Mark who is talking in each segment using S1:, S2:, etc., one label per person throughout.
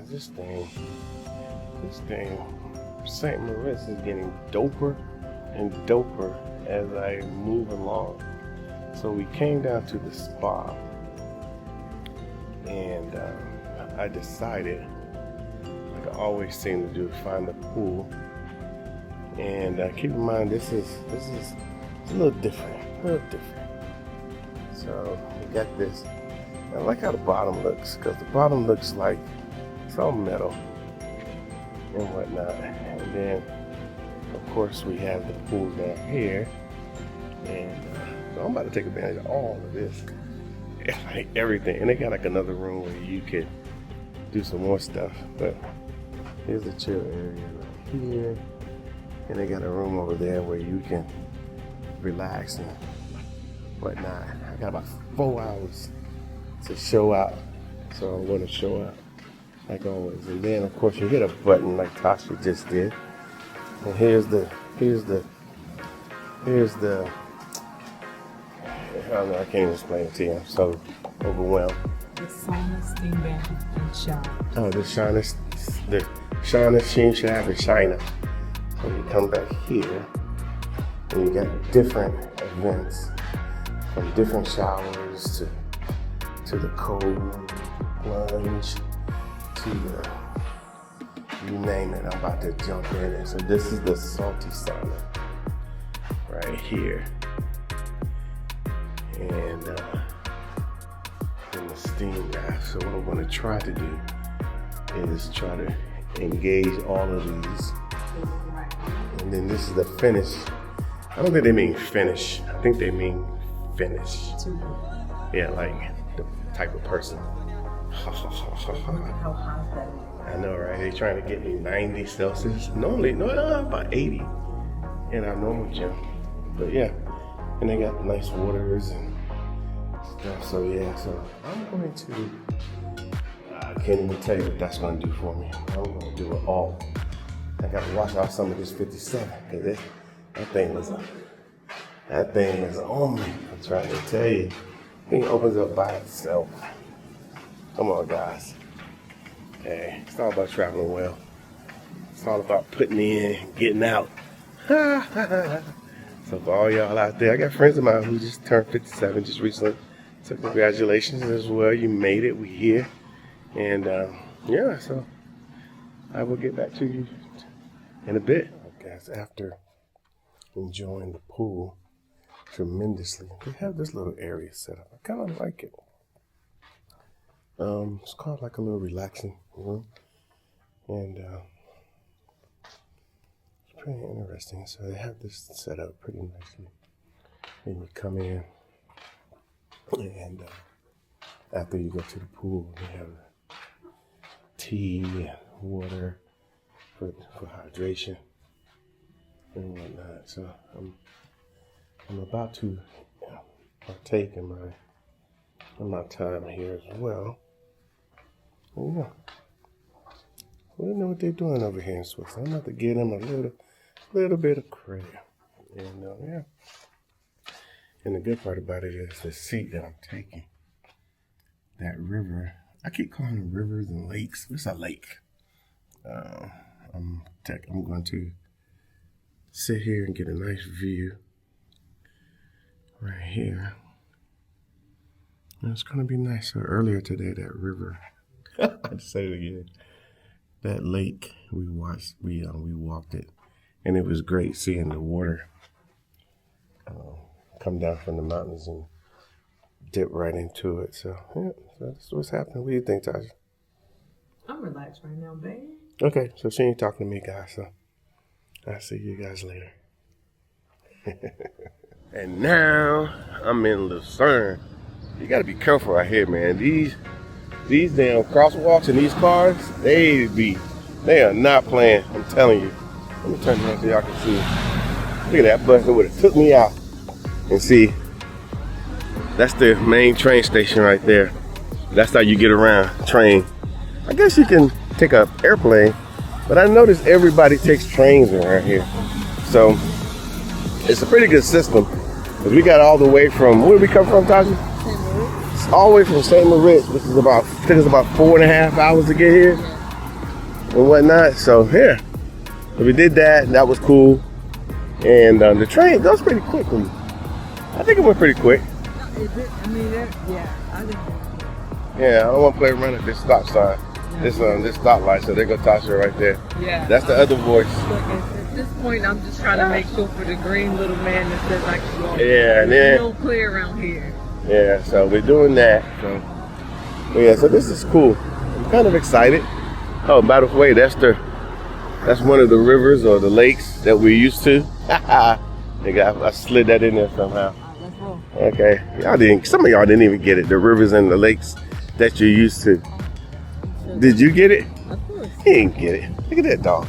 S1: man, this thing, St. Moritz is getting doper and doper as I move along. So we came down to the spa, and I decided, like I always seem to do, find the pool. And keep in mind, this is a little different, So we got this. I like how the bottom looks, because the bottom looks like it's all metal and whatnot. And then, of course, we have the pool down here, and so I'm about to take advantage of all of this, like everything. And they got like another room where you could do some more stuff. But here's the chill area right here, and they got a room over there where you can relax and whatnot. I got about 4 hours to show out, so I'm going to show out like always. And then of course you hit a button like Tasha just did, and here's the I don't know, I can't even explain it to you. I'm so overwhelmed.
S2: The sauna, steam bath, and shower.
S1: Oh, the sauna, steam shower, and China. So you come back here, and you got different events, from different showers to the cold plunge to the, you name it. I'm about to jump in it. So this is the salty sauna right here, and the steam bath. So what I'm going to try to do is try to engage all of these, and then this is the finish. I don't think they mean finish. I think they mean finish. Yeah, like the type of person.
S2: How hot that is.
S1: I know, right? They trying to get me 90 Celsius. No, about 80 in our normal gym. But yeah, and they got nice waters and stuff. So yeah, so I'm going to, I can't even tell you what that's going to do for me. I'm going to do it all. I got to wash off some of this 57, because that thing was on me. I'm trying to tell you. Thing opens up by itself. Come on, guys. Hey, it's all about traveling well. It's all about putting in, getting out. So for all y'all out there, I got friends of mine who just turned 57 just recently. So congratulations as well. You made it. We here. And yeah, so I will get back to you in a bit. Guys, after enjoying the pool tremendously, they have this little area set up. I kind of like it. It's called like a little relaxing room, and it's pretty interesting. So they have this set up pretty nicely, and you come in, and after you go to the pool, they have tea and water for hydration and whatnot. So I'm about to partake in my time here as well. And yeah, we don't know what they're doing over here in Switzerland. I'm about to give them a little bit of credit. And yeah. And the good part about it is the seat that I'm taking. That river. I keep calling them rivers and lakes. It's a lake. I'm going to sit here and get a nice view right here. And it's gonna be nice. So earlier today, that river, I'd say it again, that lake we watched, we walked it, and it was great seeing the water come down from the mountains and dip right into it. So yeah, so that's what's happening. What do you think, Tasha?
S2: I'm relaxed right now, babe.
S1: Okay, so she ain't talking to me, guys. So I'll see you guys later. And now I'm in Lucerne. You gotta be careful out here, man. These damn crosswalks and these cars, they are not playing. I'm telling you. Let me turn around so y'all can see. Look at that bus that would have took me out. And see, that's the main train station right there. That's how you get around, train. I guess you can take an airplane, but I noticed everybody takes trains around here. So it's a pretty good system. Because we got all the way from, where did we come from, Tasha? All the way from St. Moritz, which is took us about 4.5 hours to get here. and whatnot. So yeah, so we did that. That was cool. And the train goes pretty quickly. I think it went pretty quick.
S2: Is it? I mean, yeah, I think.
S1: Yeah, I don't want to play around at this stop sign. This stoplight, so there go Tasha right there.
S2: Yeah.
S1: That's the other voice.
S2: Look, at this point, I'm just trying to make sure for the green little man that says I can go.
S1: Yeah, and then
S2: No clear around here.
S1: yeah, so we're doing that. So yeah, so this is cool. I'm kind of excited. Oh, by the way, that's one of the rivers or the lakes that we're used to. I slid that in there somehow.
S2: Let's roll.
S1: Okay, some of y'all didn't even get it. The rivers and the lakes that you're used to. Did you get it?
S2: Of course.
S1: He didn't get it. Look at that dog.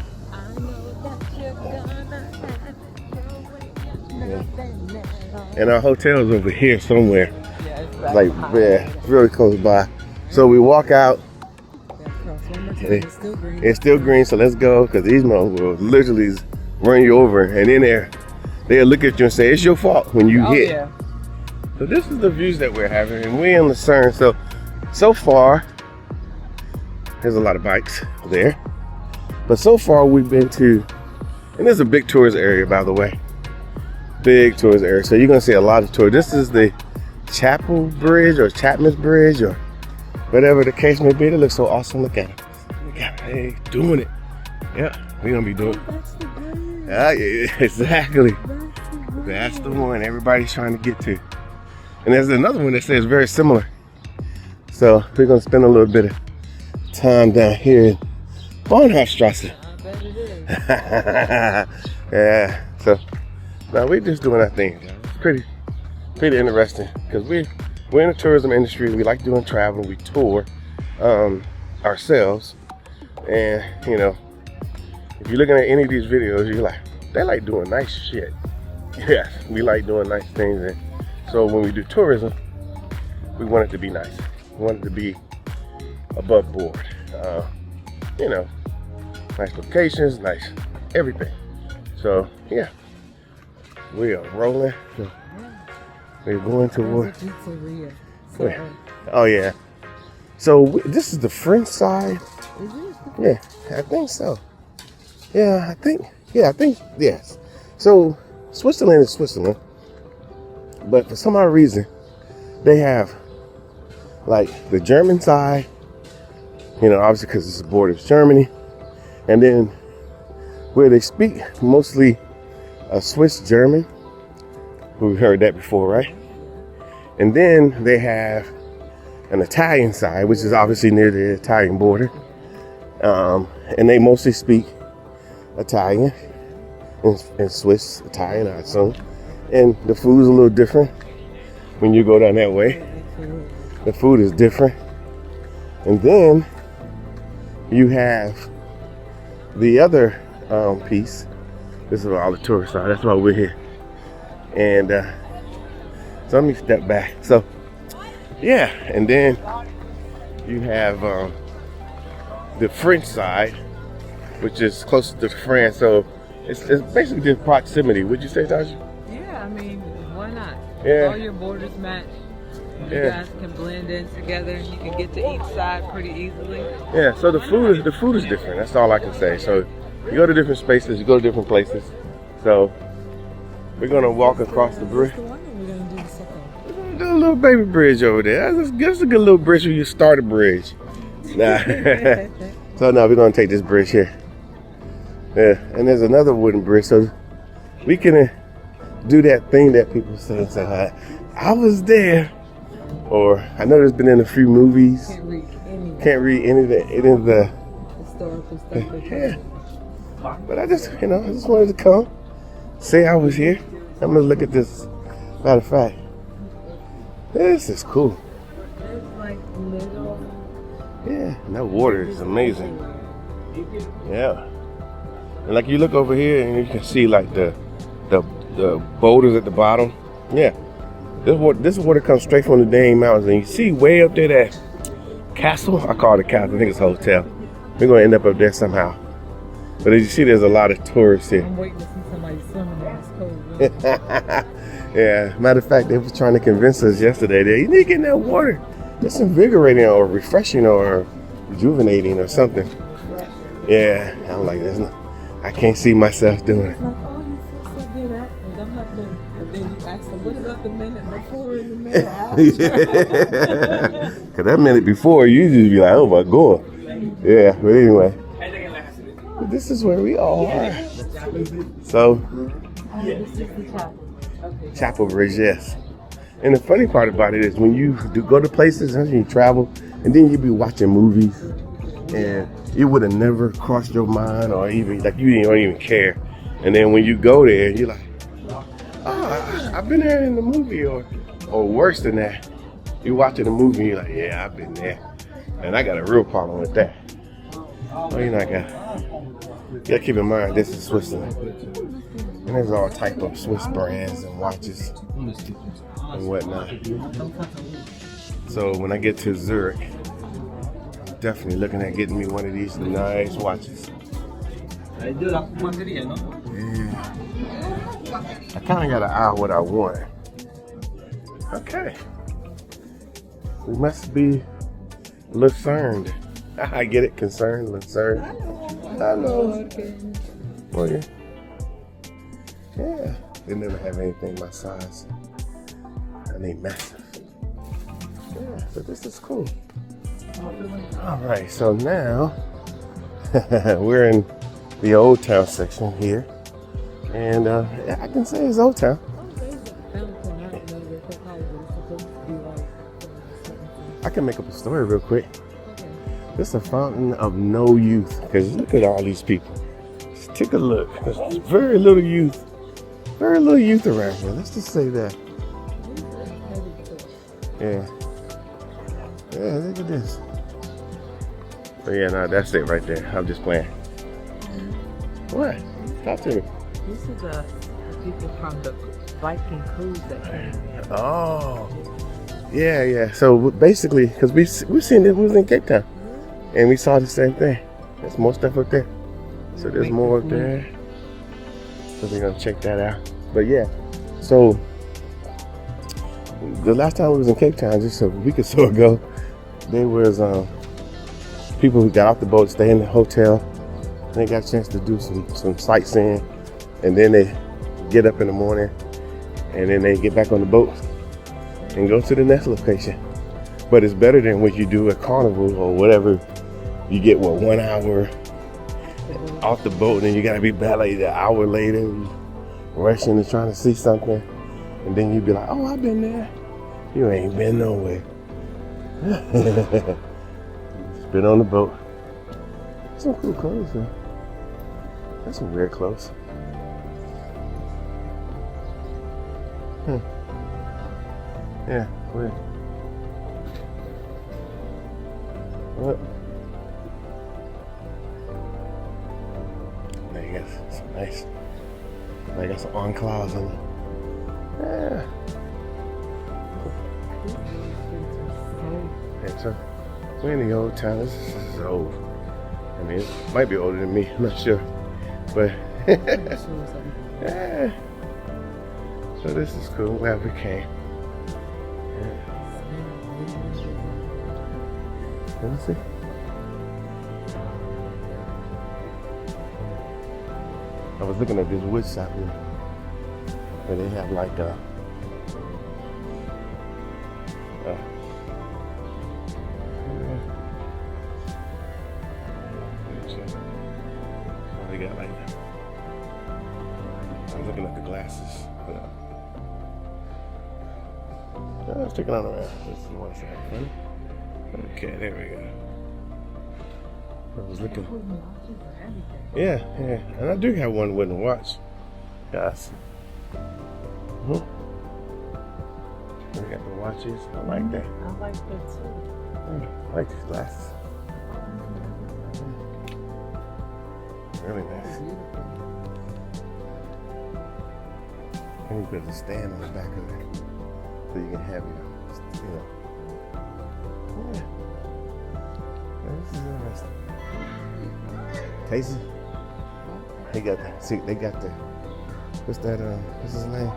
S1: Yeah. And our hotel's over here somewhere.
S2: Yeah, it's
S1: Like, yeah, really close by. So we walk out.
S2: It's still green.
S1: It's still green, so let's go, because these motherfuckers will literally run you over, and in there, they'll look at you and say, it's your fault when you hit.
S2: Yeah.
S1: So this is the views that we're having, and we're in Lucerne. So far, there's a lot of bikes there. But so far, we've been to, and there's a big tourist area, by the way. Big tourist area. So you're going to see a lot of tourists. This is the Chapel Bridge or Chapman's Bridge or whatever the case may be. It looks so awesome. Look at it. Look at it. Hey, doing it. Yeah, we're going to be doing it. Yeah, exactly. That's the one everybody's trying to get to. And there's another one that says very similar. So we're going to spend a little bit of time down here in Bahnhofstrasse.
S2: I bet it is.
S1: Yeah, so now we're just doing our thing. It's pretty interesting because we're in the tourism industry. We like doing travel. We tour ourselves, and you know, if you're looking at any of these videos, you're like, they like doing nice shit. Yeah, we like doing nice things, and so when we do tourism, we want it to be nice. We want it to be above board. You know, nice locations, nice everything. So yeah, we are rolling. We're going toward. Where? Oh yeah. So this is the French side.
S2: Is it?
S1: Yeah, I think so. Yeah, I think yes. So Switzerland is Switzerland, but for some odd reason, they have like the German side. You know, obviously because it's the border of Germany, and then where they speak mostly Swiss German. We've heard that before, right? And then they have an Italian side, which is obviously near the Italian border, and they mostly speak Italian and Swiss Italian, I assume. And the food's a little different when you go down that way. The food is different, and then you have the other piece. This is all the tourists are. That's why we're here. And so let me step back. So yeah, and then you have the French side, which is closer to France. So it's basically just proximity. Would you say, Tasha?
S2: Yeah, I mean, why not?
S1: Yeah.
S2: All your borders match. You
S1: Yeah.
S2: guys can blend in together. You can get to each side pretty easily.
S1: Yeah. So the food is different. That's all I can say. So you go to different spaces. You go to different places. So we're gonna walk across the bridge.
S2: We're gonna do the second.
S1: We're gonna do a little baby bridge over there. That's a good little bridge when you start a bridge. Nah. So now we're gonna take this bridge here. Yeah, and there's another wooden bridge, so we can do that thing that people say, I was there, or I know there's been in a few movies. Can't read any of the
S2: historical stuff.
S1: yeah. But I just wanted to come, say I was here. I'm gonna look at this. Matter of fact, this is cool.
S2: There's like little.
S1: Yeah, and that water is amazing. Yeah. And like you look over here and you can see like the boulders at the bottom. Yeah. This water comes straight from the dang mountains, and you see way up there that castle. I call it a castle, I think it's a hotel. We're gonna end up there somehow. But as you see, there's a lot of tourists here.
S2: I'm waiting to see somebody swimming in this cold.
S1: Yeah, matter of fact, they were trying to convince us yesterday that you need to get in that water. It's invigorating or refreshing or rejuvenating or something. Yeah, I'm like, I can't see myself doing it.
S2: It's like, oh, you feel so good afterwards. I'm like, and then you ask them, what about the minute before and the minute after?
S1: Cause that minute before, you just be like, oh my god. Yeah, but anyway, this is where we are. So, Chapel Vergès. And the funny part about it is when you do go to places and you travel, and then you be watching movies, and it would have never crossed your mind, or even like you don't even care. And then when you go there, you're like, oh, I've been there in the movie, or worse than that, you're watching a movie and you're like, yeah, I've been there. And I got a real problem with that. Oh, you know, you gotta keep in mind, this is Switzerland. And there's all type of Swiss brands and watches and whatnot. So when I get to Zurich, I'm definitely looking at getting me one of these nice watches. Yeah. I kind of got an eye on what I want. Okay. We must be Lucerne. I get it, concerned, Lucerne. I know. Well, yeah. Yeah. They never have anything my size. I need massive. Yeah, but this is cool. All right, so now we're in the Old Town section here. And I can say it's Old Town. I can make up a story real quick. This is a fountain of no youth. Because look at all these people. Just take a look. There's very little youth. Very little youth around here. Let's just say that. Yeah. Yeah, look at this. But yeah, no, that's it right there. I'm just playing. What? Talk to me.
S2: This is the people from the Viking cruise that came in.
S1: Oh. Yeah, yeah. So basically, because we've seen it, we was in Cape Town. And we saw the same thing. There's more stuff up there. So there's more up there. So we're gonna check that out. But yeah, so the last time we was in Cape Town, just a week or so ago, there was people who got off the boat, stay in the hotel, and they got a chance to do some sightseeing, and then they get up in the morning, and then they get back on the boat and go to the next location. But it's better than what you do at Carnival or whatever. You get 1 hour off the boat, and then you gotta be back like an hour later, rushing and trying to see something, and then you be like, oh, I've been there. You ain't been nowhere. Just been on the boat. Some cool clothes though. That's some weird clothes. Yeah, weird. What? Now you got some nice. I got some enclaves on them. Yeah. Yeah, so we're in the Old Town. This is old. I mean, it might be older than me. I'm not sure, but yeah. So this is cool. Where we came. Let me see. I was looking at this wood shop here, where they have like they got like, I was looking at the glasses. I was checking on around. This is one side. Okay, there we go. I was looking. Yeah, yeah. And I do have one wooden watch. Yes. We got the watches. I like that.
S2: I like that too.
S1: I like these glasses. Really nice. And you put a stand on the back of it so you can have your, you know. Yeah. This is interesting. Casey, they got the, what's that, what's his name?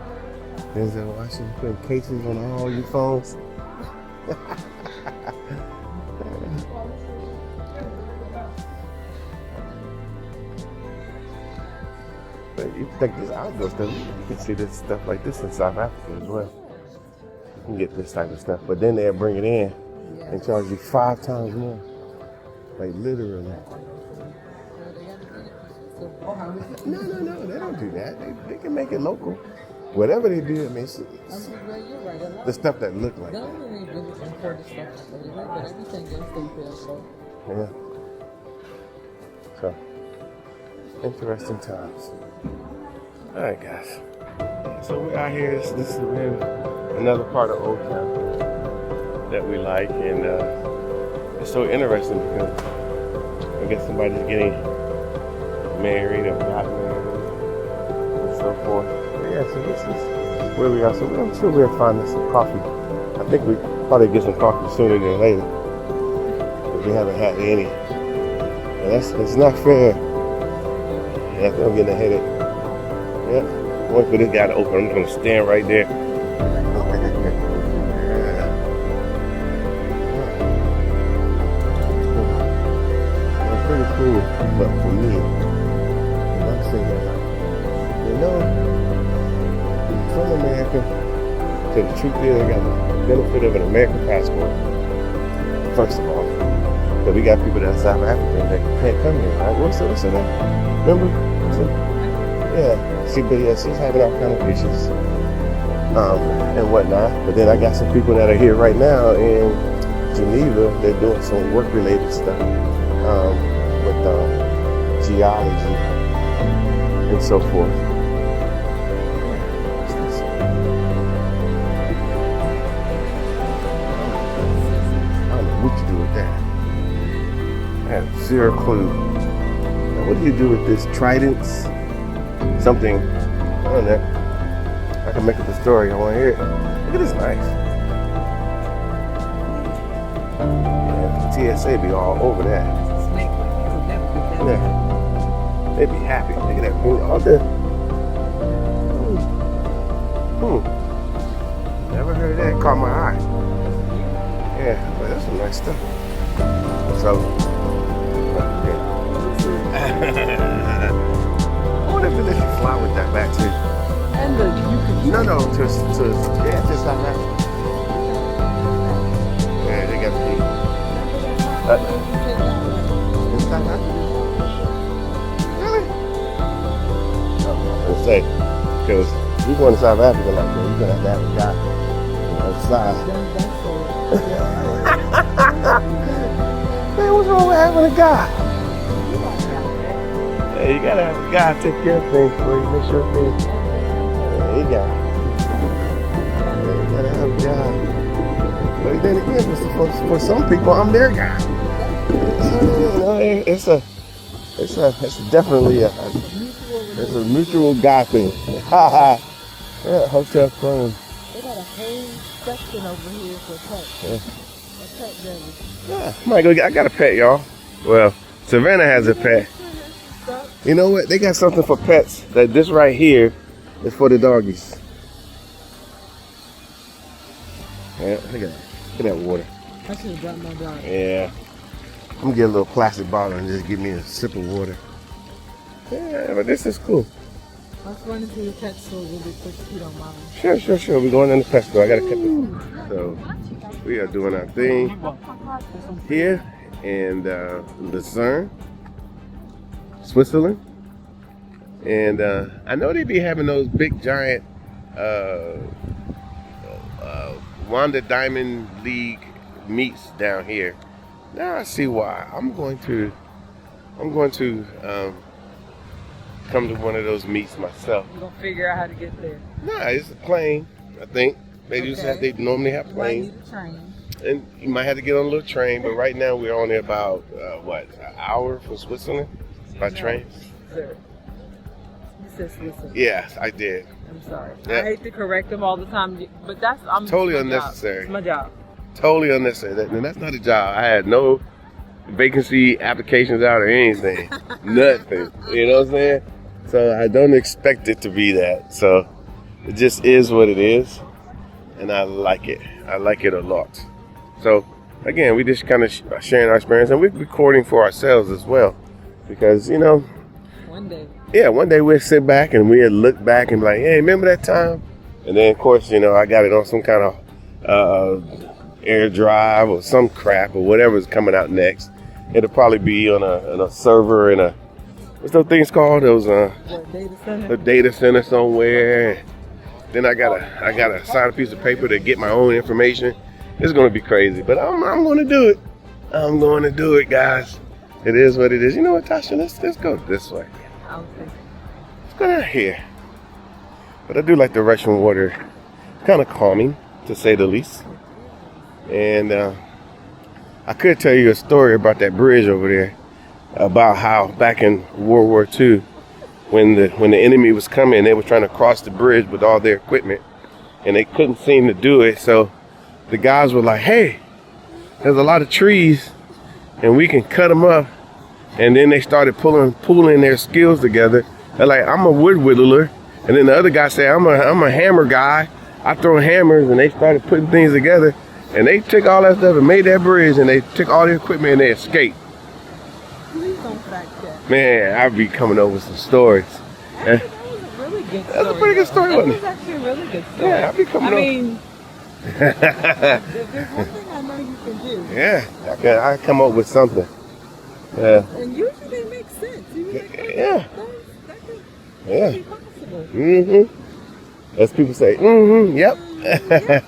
S1: Denzel Washington putting cases on all your phones. But you think this outdoor stuff, you can see this stuff like this in South Africa as well. You can get this type of stuff, but then they'll bring it in and charge you 5 times more. Like literally. No, they don't do that. They can make it local. Whatever they do, I mean, it's the stuff that look like that. Yeah. So, interesting times. All right, guys. So we're out here. This is another part of Old Town that we like, and it's so interesting because I guess somebody's getting married or got married and so forth. But yeah, so this is where we are. So I'm sure we'll find us some coffee. I think we probably get some coffee sooner than later, but we haven't had any. And it's not fair. Yeah, I'm getting a headache. Yeah, wait for this guy to open. I'm gonna stand right there. Pretty cool, but for me, I'm saying, you know, from America, so the truth is, I got the benefit of an American passport. First of all, but we got people that's South African that can't come here, right? What's her name? Remember? Yeah, she's having all kind of issues and whatnot. But then I got some people that are here right now in Geneva. They're doing some work-related stuff. With geology and so forth. I don't know what you do with that. I have zero clue. Now, what do you do with this tridents? Something, I don't know. I can make up a story. I want to hear it. Look at this knife. Yeah, TSA be all over that. Yeah. They'd be happy. Look at that food all there. Never heard that. Caught my eye. Yeah, but that's some nice stuff. So, yeah. I wonder if they let you fly with that back too.
S2: And you can
S1: No, to South Africa. Yeah, they got the in South Africa. Say, because we going to South Africa like that, you're gonna have to have a guy outside. Man, what's wrong with having a guy? Hey, you gotta have a guy take care of things for you, make sure things. Yeah, you gotta have a guy. But then again, for some people, I'm their guy. It's definitely it's a mutual guy thing. Yeah, hotel clone.
S2: They got a whole section over here for pets.
S1: Yeah.
S2: A pet service.
S1: Yeah, I got a pet, y'all. Well, Savannah has a pet. You know what? They got something for pets. That this right here is for the doggies. Yeah, look at that water.
S2: I should have got my dog.
S1: Yeah. I'm gonna get a little plastic bottle and just give me a sip of water. Yeah, but this is cool.
S2: Let's run into the pet store really quick if you don't mind.
S1: Sure. We're going in the pet store. I gotta cut it. So we are doing our thing here in Lucerne, Switzerland. And I know they be having those big giant Wanda Diamond League meets down here. Now I see why. I'm going to come to one of those meets myself.
S2: You're gonna figure out how to get there.
S1: Nah, it's a plane, I think. They normally have planes.
S2: You might need a train.
S1: And you might have to get on a little train, but right now we're only about an hour from Switzerland by train?
S2: Sir. You said Switzerland.
S1: Yes, I did.
S2: I'm sorry.
S1: Yeah.
S2: I hate to correct them all the time, but I'm
S1: Totally
S2: my
S1: unnecessary.
S2: Job. It's my job.
S1: Totally unnecessary. And that's not a job. I had no vacancy applications out or anything. Nothing. You know what I'm saying? So I don't expect it to be that. So it just is what it is. And I like it. I like it a lot. So again, we just kind of sharing our experience, and we're recording for ourselves as well. Because, you know,
S2: one day.
S1: Yeah, one day we'd sit back and we'd look back and be like, hey, remember that time? And then, of course, you know, I got it on some kind of air drive or some crap or whatever's coming out next. It'll probably be on a server in a, what's those things called? Those
S2: Data center?
S1: a data center somewhere. Then I gotta sign a piece of paper to get my own information. It's gonna be crazy, but I'm gonna do it. I'm going to do it, guys. It is what it is. You know what, Tasha? Let's go this way.
S2: Okay.
S1: Let's go down here. But I do like the Russian water. Kind of calming, to say the least. And I could tell you a story about that bridge over there, about how back in World War II, when the enemy was coming, they were trying to cross the bridge with all their equipment, and they couldn't seem to do it. So the guys were like, hey, there's a lot of trees and we can cut them up. And then they started pooling their skills together. They're like, I'm a wood whittler. And then the other guy said, I'm a hammer guy. I throw hammers. And they started putting things together. And they took all that stuff and made that bridge. And they took all the equipment and they escaped.
S2: Please don't fact check.
S1: Man, I'd be coming up with some stories.
S2: Actually, that was a really good story.
S1: That's a pretty good story,
S2: That
S1: wasn't
S2: was
S1: it?
S2: actually a really good story.
S1: Yeah, I'd be coming up.
S2: I mean, there's one thing I know you can do.
S1: Yeah, I come up with something. Yeah.
S2: And usually they make sense.
S1: Yeah.
S2: That could
S1: Yeah.
S2: be possible.
S1: Mm-hmm. As people say, mm-hmm, yep.
S2: Yeah.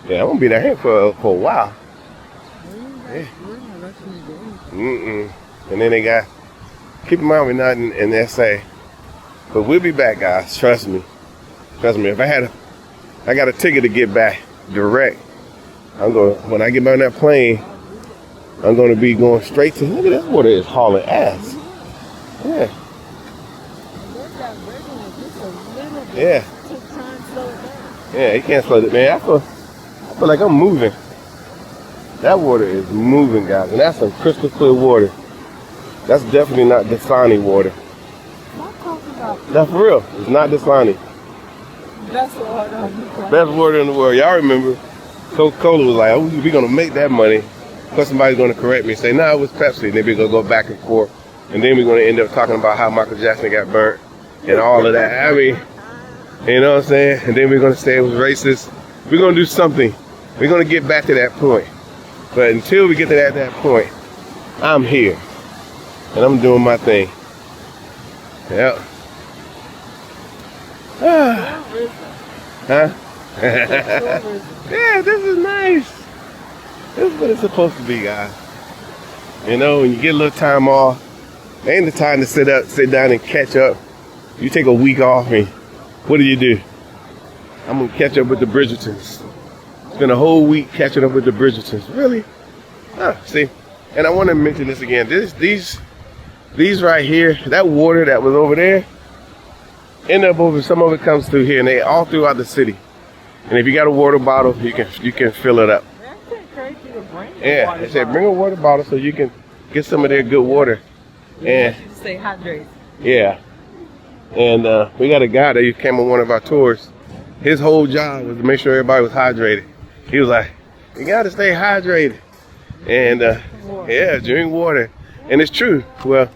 S1: Yeah, I'm gonna be down here for a while.
S2: We're not rushing to do anything.
S1: And then they got, keep in mind we're not in SA. But we'll be back, guys. Trust me. If I got a ticket to get back direct. When I get back on that plane, I'm gonna be going straight to, look at this water is hauling ass. Yeah.
S2: There's that regular just a little bit
S1: Yeah.
S2: to try and slow it down.
S1: Yeah, you can't slow it, man. I feel like I'm moving. That water is moving, guys. And that's some crystal clear water. That's definitely not Dasani water.
S2: Stop talking about
S1: That's for real. It's not Dasani.
S2: best water on the planet.
S1: Best water in the world. Y'all remember Coca-Cola was like, oh, we're going to make that money. Plus somebody's going to correct me and say, no, it was Pepsi. And then we're going to go back and forth. And then we're going to end up talking about how Michael Jackson got burnt and all of that. I mean, you know what I'm saying? And then we're going to say it was racist. We're going to do something. We're going to get back to that point. But until we get to that point, I'm here. And I'm doing my thing. Yep. Huh? Yeah, this is nice. This is what it's supposed to be, guys. You know, when you get a little time off, ain't the time to sit down and catch up. You take a week off and what do? I'm gonna catch up with the Bridgertons. Spend a whole week catching up with the Bridgertons. Really? See? And I want to mention this again. These right here, that water that was over there, some of it comes through here, and they all throughout the city. And if you got a water bottle, you can fill it up.
S2: That's crazy to bring.
S1: Yeah, they said bring a water bottle so you can get some of their good water. And
S2: Stay hydrated.
S1: yeah, and we got a guy that came on one of our tours. His whole job was to make sure everybody was hydrated. He was like, "You got to stay hydrated," and yeah, drink water. And it's true. Well,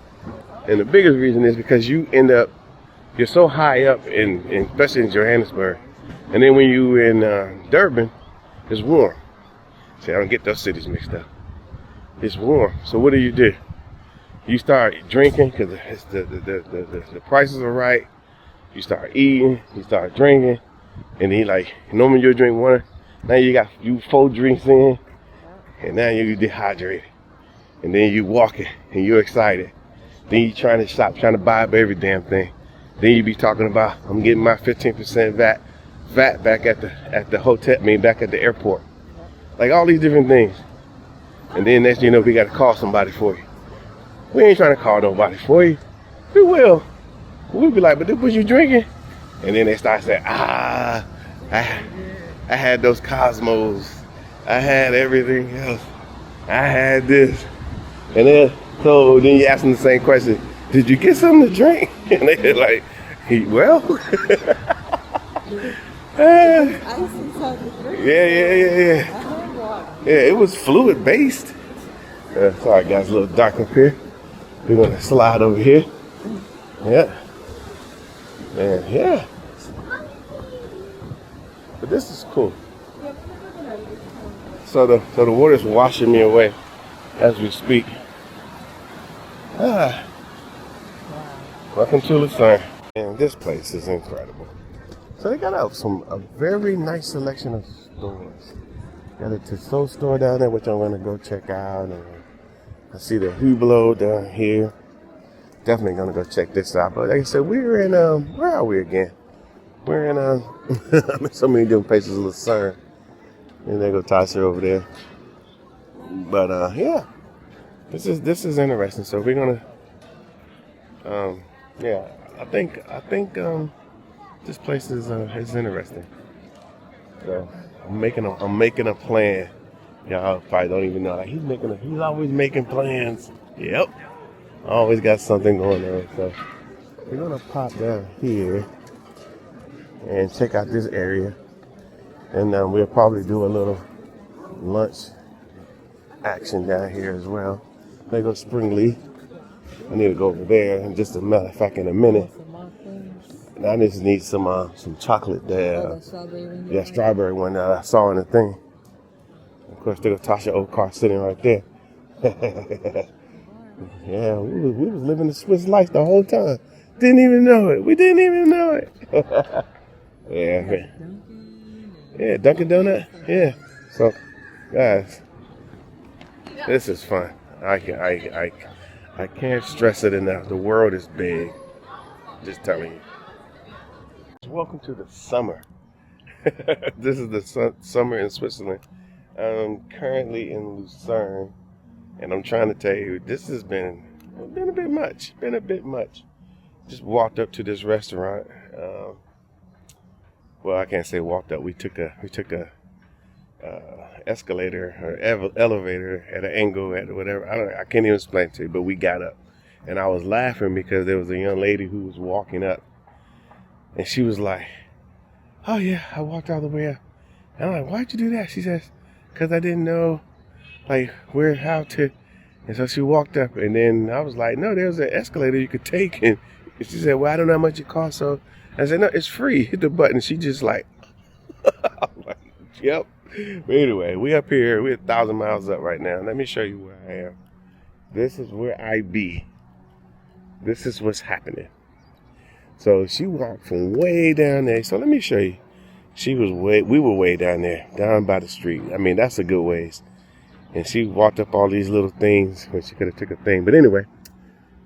S1: and the biggest reason is because you're so high up especially in Johannesburg, and then when you in Durban, it's warm. See, I don't get those cities mixed up. It's warm. So what do? You start drinking because the prices are right. You start eating, you start drinking, and then like normally you drink one. Now you got 4 drinks in, and now you're dehydrated. And then you walking and you're excited. Then you trying to buy up every damn thing. Then you be talking about I'm getting my 15% VAT back at the hotel, back at the airport. Like all these different things. And then next thing you know, we got to call somebody for you. We ain't trying to call nobody for you. We will. We'll be like, but what you drinking? And then they start saying, I had those Cosmos. I had everything else. I had this. And then you ask them the same question. Did you get something to drink? And they're like, well. Yeah. Yeah, it was fluid based. Sorry guys, a little dark up here. We're gonna slide over here. Yeah. Man, yeah. But this is cool. So the water's washing me away as we speak. Ah, welcome to Lucerne. And this place is incredible. So they got a very nice selection of stores. Got a Tissot store down there, which I'm gonna go check out. And I see the Hublot down here. Definitely gonna go check this out. But like I said, we're in where are we again? We're in I'm in so many different places in Lucerne. And there go Tasha over there. But yeah, this is interesting. So we're gonna yeah, I think this place is interesting. So I'm making a plan. Y'all probably don't even know. Like he's always making plans. Yep. Always got something going on. So we're gonna pop down here and check out this area. And we'll probably do a little lunch action down here as well. There goes Springleaf. I need to go over there in just a matter of fact in a minute. And I just need some chocolate there. Yeah, strawberry one that I saw in the thing. Of course, there goes Tasha old car sitting right there. Yeah, we was living the Swiss life the whole time. Didn't even know it. We didn't even know it. Yeah, man. Yeah, Dunkin' Donut. Yeah. So, guys, this is fun. I can't stress it enough. The world is big. Just telling you. Welcome to the summer. This is the summer in Switzerland. I'm currently in Lucerne, and I'm trying to tell you, this has been a bit much. Been a bit much. Just walked up to this restaurant. Well, I can't say walked up. We took a escalator or elevator at an angle at whatever. I can't even explain to you, but we got up, and I was laughing because there was a young lady who was walking up, and she was like, "Oh yeah, I walked all the way up." And I'm like, "Why'd you do that?" She says, "Cause I didn't know like how to." And so she walked up, and then I was like, "No, there's an escalator you could take." And she said, "Well, I don't know how much it costs." So I said, "No, it's free. Hit the button." She just like, I'm like, "Yep." But anyway, we up here. We're 1,000 miles up right now. Let me show you where I am. This is where I be. This is what's happening. So she walked from way down there. So let me show you. We were way down there, down by the street. I mean, that's a good ways. And she walked up all these little things when she could have took a thing. But anyway,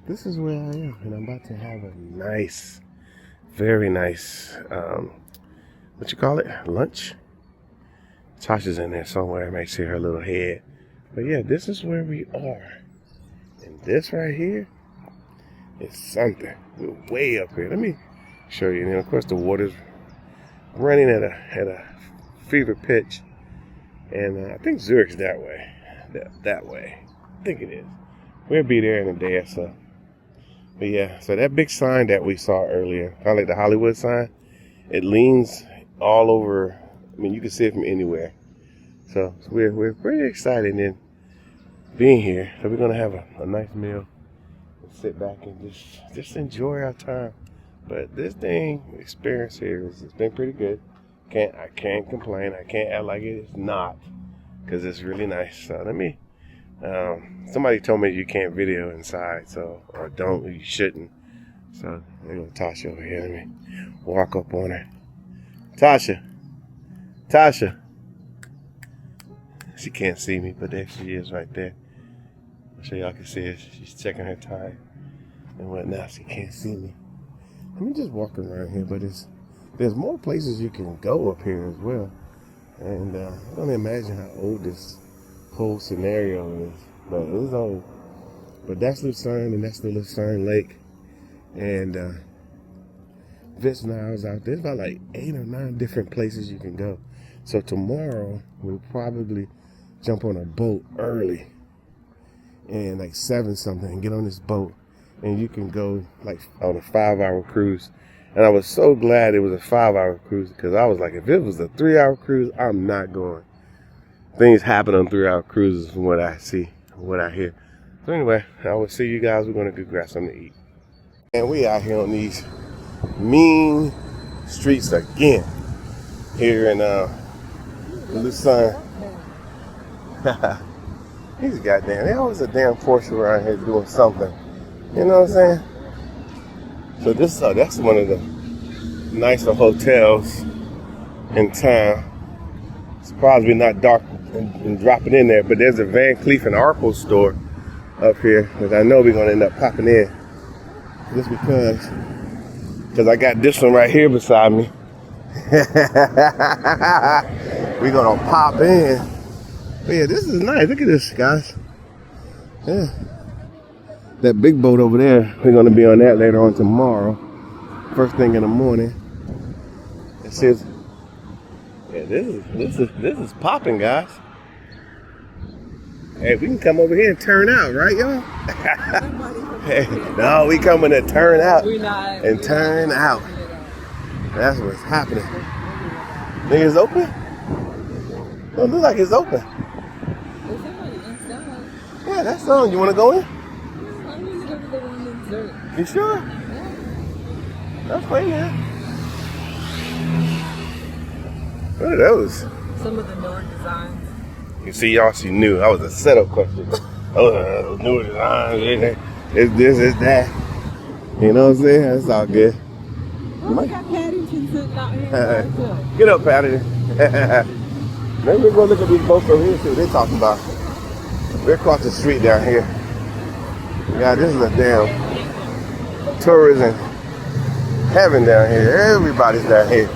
S1: this is where I am. And I'm about to have a nice, very nice, what you call it? Lunch? Tasha's in there somewhere. I might see her little head. But yeah, this is where we are. And this right here is something. We're way up here. Let me show you. And of course, the water's running at a fever pitch. And I think Zurich's that way. That way. I think it is. We'll be there in a day or so. But yeah, so that big sign that we saw earlier, kind of like the Hollywood sign, it leans all over. I mean, you can see it from anywhere. So we're pretty excited in being here. So we're gonna have a nice meal and sit back and just enjoy our time. But this experience here it's been pretty good. I can't complain. I can't act like it's not, because it's really nice. So let me. Somebody told me you can't video inside, or you shouldn't. So there goes Tasha over here. Let me walk up on her. Tasha. She can't see me, but there she is right there. I'm sure y'all can see her. She's checking her time and whatnot. She can't see me. Let me just walk around here, but there's more places you can go up here as well. And I don't imagine how old this whole scenario is, but it's old. But that's Lucerne, and that's the Lucerne Lake. And Vietnam's out there. There's about like 8 or 9 different places you can go. So tomorrow we'll probably jump on a boat early and like 7 something and get on this boat, and you can go like on a 5-hour cruise. And I was so glad it was a 5-hour cruise, because I was like, if it was a 3-hour cruise, I'm not going. Things happen on 3-hour cruises from what I see, from what I hear. So anyway, I will see you guys. We're going to go grab something to eat. And we out here on these mean streets again here in Lucerne. These goddamn, they always a damn Porsche around here doing something. You know what I'm saying? So this, that's one of the nicer hotels in town. Surprised we're not dark and dropping in there, but there's a Van Cleef and Arpels store up here that I know we're gonna end up popping in. Just because I got this one right here beside me. We're gonna pop in. But yeah, this is nice. Look at this, guys. Yeah. That big boat over there, we're gonna be on that later on tomorrow. First thing in the morning. It says, yeah, this is popping, guys. Hey, we can come over here and turn out, right, y'all? Hey, no, we coming to turn out and turn out. That's what's happening. Think it's open? Don't look like it's open. Yeah, that's on. You want to go in? You sure? That's fine, yeah. What are those?
S2: Some of the newer designs.
S1: You see, y'all see new. That was a setup question. Oh, newer designs. It's this, it's that. You know what I'm saying? It's all good.
S2: Oh, we got Paddington sitting out here.
S1: Get up, Paddington. Maybe we'll go look at these boats over here, see what they're talking about. We're across the street down here. Yeah, this is a damn tourism heaven down here. Everybody's down here.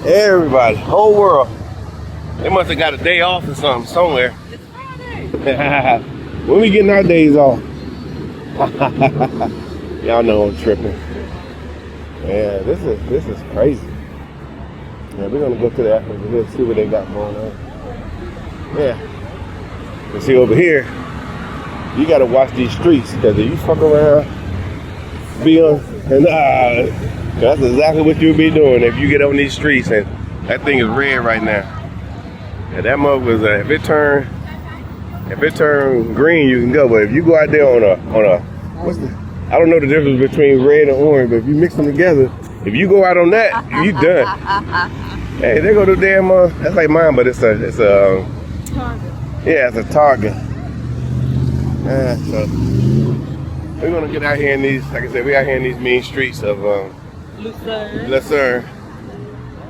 S1: Everybody, whole world. They must have got a day off or something somewhere.
S2: It's Friday.
S1: When we getting our days off? Y'all know I'm tripping. Yeah, this is crazy. Yeah, we're gonna go to that over here, see what they got going on. Yeah. You see over here, you gotta watch these streets, because if you fuck around, be on, and that's exactly what you'll be doing if you get on these streets and that thing is red right now. And that mug was if it turn green, you can go. But if you go out there on a I don't know the difference between red and orange, but if you mix them together, if you go out on that, you done. Hey, they go to damn that's like mine, but it's a
S2: Target.
S1: Yeah, it's a Target. Yeah, so we're gonna get out here in these, like I said, we out here in these mean streets of Lucerne.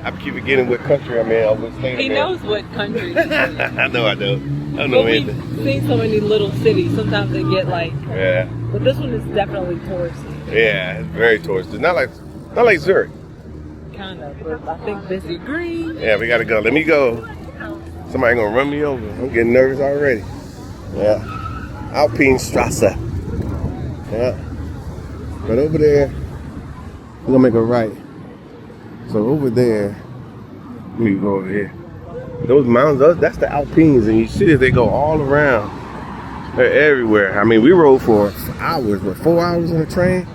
S1: I keep forgetting what country I'm in. What state
S2: He knows what country.
S1: I know I don't. I don't know anything.
S2: We've seen so many little cities. Sometimes they get like.
S1: Yeah.
S2: But this one is definitely touristy.
S1: Yeah, it's very touristy. Not like Zurich.
S2: Kind of, but I think busy green.
S1: Yeah, we gotta go. Let me go. Somebody gonna run me over. I'm getting nervous already. Yeah. Alpenstrasse. Yeah. But over there, we're gonna make a right. So over there, let me go over here. Those mountains, that's the Alpines, and you see that they go all around. They're everywhere. I mean, we rode for hours, 4 hours on the train,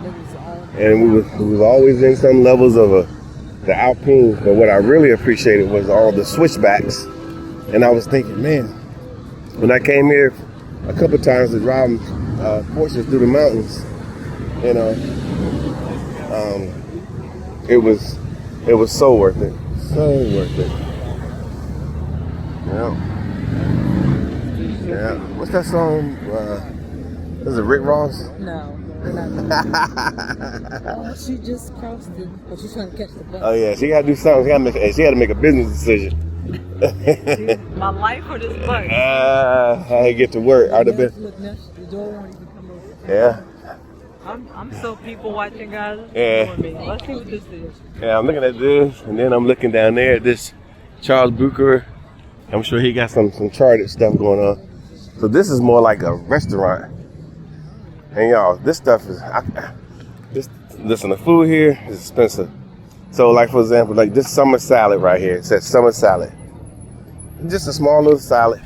S1: and we was always in some levels of the Alpines. But what I really appreciated was all the switchbacks. And I was thinking, man, when I came here a couple times to drive Porsches through the mountains, you know, it was so worth it. So worth it. Yeah. Yeah. What's that song? Is it Rick Ross?
S2: No. Oh, she just crossed it, but she's trying to catch the bus.
S1: Oh yeah, she gotta do something. She gotta make a business decision.
S2: My life or this bus?
S1: I get to work. I'd have been.
S2: Look, now the door won't even come over.
S1: Yeah.
S2: I'm so people watching, guys.
S1: Yeah.
S2: Let's see what this is.
S1: Yeah, I'm looking at this, and then I'm looking down there at this Charles Bucher. I'm sure he got some charted stuff going on. So this is more like a restaurant. And y'all, this stuff is, listen, the food here is expensive. So like, for example, like this summer salad right here, it says summer salad. Just a small little salad.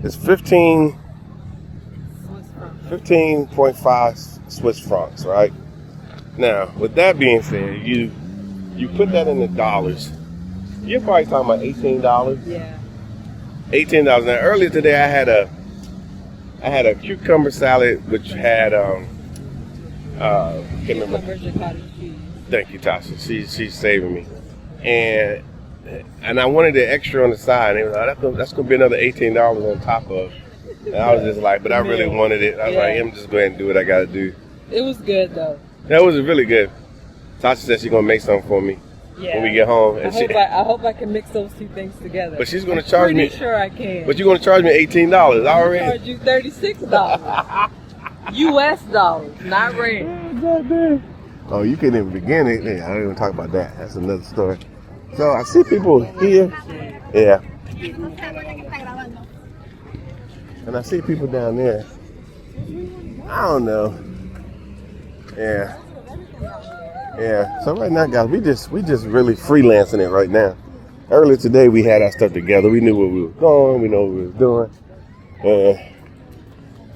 S1: It's 15.5 Swiss francs, right? Now, with that being said, you put that in the dollars. You're probably talking about $18.
S2: Yeah.
S1: $18. Now, earlier today, I had a cucumber salad which had Can't
S2: Get my
S1: remember.
S2: virgin cottage cheese.
S1: Thank you, Tasha. She's saving me. And I wanted the extra on the side. And they was like, that's gonna be another $18 on top of. And I was just like, but I really wanted it. I was like, I'm just go ahead and do what I gotta do.
S2: It was good though.
S1: That was really good. Tasha said she's gonna make something for me when we get home. And
S2: I hope I can mix those two things together.
S1: But she's gonna charge me.
S2: Pretty sure I can.
S1: But you're gonna charge me $18 already.
S2: I'll charge you $36. US dollars, not rand.
S1: Oh, you can't even begin it. Yeah, I don't even talk about that. That's another story. So I see people here. Yeah. And I see people down there. I don't know. Yeah. Yeah. So right now, guys, we just really freelancing it right now. Earlier today, we had our stuff together. We knew where we were going. We know what we were doing. And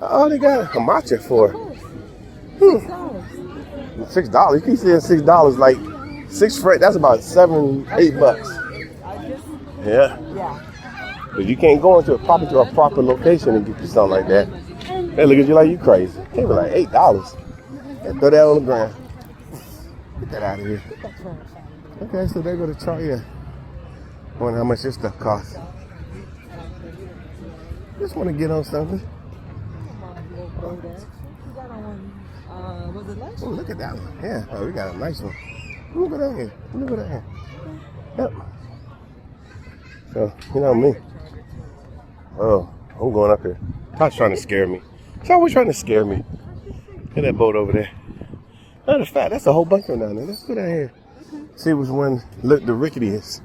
S1: oh, they got a matcha for $6. You keep saying $6 like $6. That's about $7-8. Yeah. But you can't go into a proper location and get you something like that. They look at you like you crazy. They be like $8. And throw that on the ground. Get that out of here. Okay, so they go to try you. Wonder how much this stuff costs. Just want to get on something. Oh, look at that one. Yeah, oh, we got a nice one. Look at that here. Look at that here. Yep. So, you know me. Oh, I'm going up here. Todd's trying to scare me. She's always trying to scare me. Look at that boat over there. Matter of fact, that's a whole bunch of them down there. Let's go down here. See which one look the ricketiest.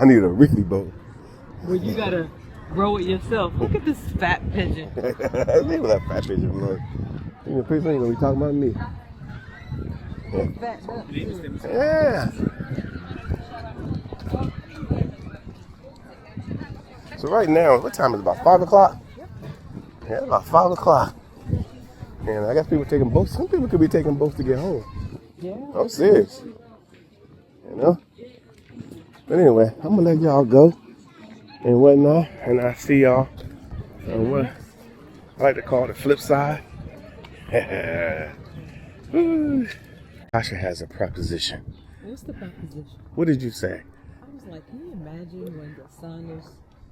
S1: I need a rickety boat.
S2: Well, you gotta row it yourself. Look at this fat pigeon.
S1: Look at that fat pigeon, Lord. You know, people ain't gonna be talking about me. Yeah. So right now, what time is it? About 5 o'clock? Yeah, about 5 o'clock. And I guess people taking boats. Some people could be taking boats to get home.
S2: Yeah.
S1: I'm serious. You know? But anyway, I'm gonna let y'all go and whatnot. And I see y'all on what I like to call the flip side. Tasha has a proposition.
S2: What's the proposition?
S1: What did you say?
S2: I was like, can you imagine when the sun is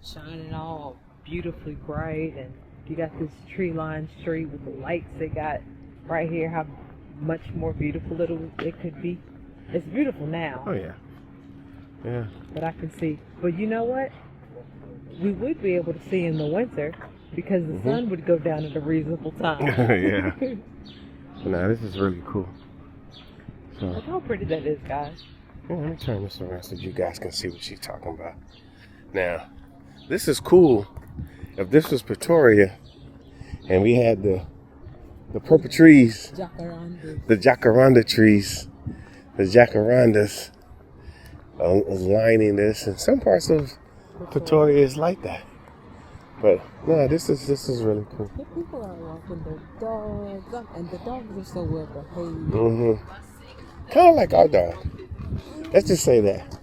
S2: shining all beautifully bright and you got this tree-lined street with the lights they got right here, how much more beautiful it could be? It's beautiful now.
S1: Oh, yeah. Yeah.
S2: But I can see. But you know what? We would be able to see in the winter because the sun would go down at a reasonable time.
S1: Yeah. Nah, this is really cool. So,
S2: look how pretty that is, guys.
S1: Yeah, let me turn this around so you guys can see what she's talking about. Now, this is cool. If this was Pretoria and we had the purple trees, the jacaranda trees, the jacarandas lining this, and some parts of Pretoria is like that. But no, this is really cool.
S2: The people are walking their dogs, and the dogs are so well behaved.
S1: Kind of like our dog. Let's just say that.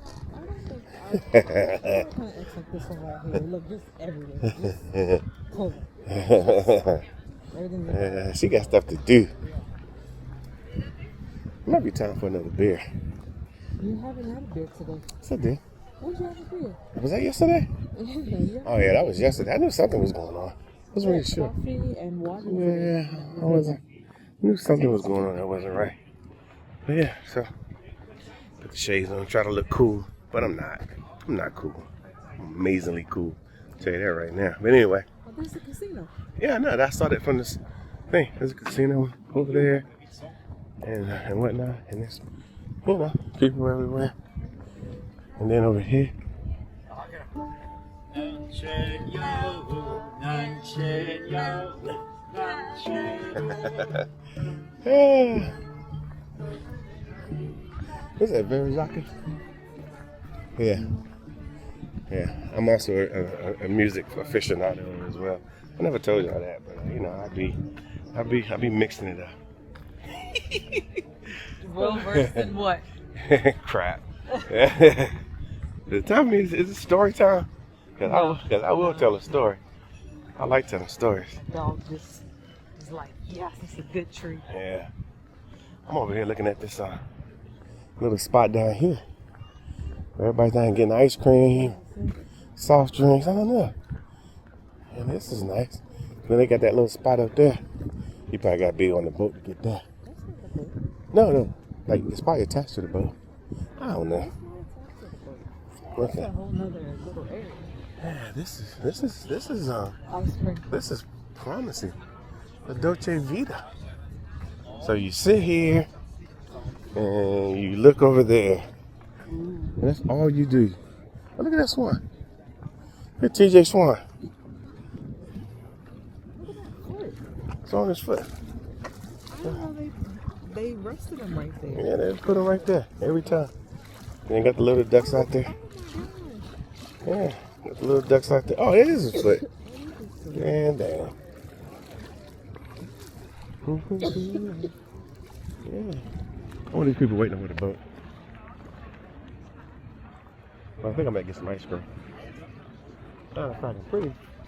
S2: I kind of act like this one right here. Look, just everywhere. Just
S1: she got stuff to do. Might be time for another beer.
S2: You haven't had a beer today.
S1: Yes, I did.
S2: When did you have a beer?
S1: Was that yesterday?
S2: Yeah.
S1: Oh yeah, that was yesterday. I knew something was going on. I was really sure.
S2: Coffee and water.
S1: Yeah, I knew something was going on that wasn't right. But yeah, so put the shades on, try to look cool, but I'm not. I'm not cool. I'm amazingly cool. I'll tell you that right now. But anyway.
S2: Oh, there's a casino.
S1: Yeah, no, that started from this thing. There's a casino over there and whatnot, and there's people everywhere. And then over here. Is that very rocky? Yeah. Yeah. I'm also a music aficionado as well. I never told y'all that, but you know, I be mixing it up.
S2: Well versed in what?
S1: Crap. Tell me, is it story time? Because I will tell a story. I like telling stories.
S2: Dog just is like, yes, it's a good treat.
S1: Yeah. I'm over here looking at this little spot down here. Everybody's down getting ice cream, soft drinks, I don't know. And this is nice. Then they got that little spot up there. You probably got to be on the boat to get that. No. Like, it's probably attached to the boat. I don't know. Okay.
S2: A whole nother little area.
S1: Yeah, this is promising. The Dolce Vita. So you sit here and you look over there. And that's all you do. Oh, look at that swan. Look at TJ Swan. It's on his foot.
S2: I don't know they rested him right there.
S1: Yeah, they put him right there every time. Then got the little ducks out there. Yeah, got the little ducks out there. Oh, it is his foot. Man, damn. Yeah. All these people waiting over the boat. Well, I think I might get some ice cream. I'm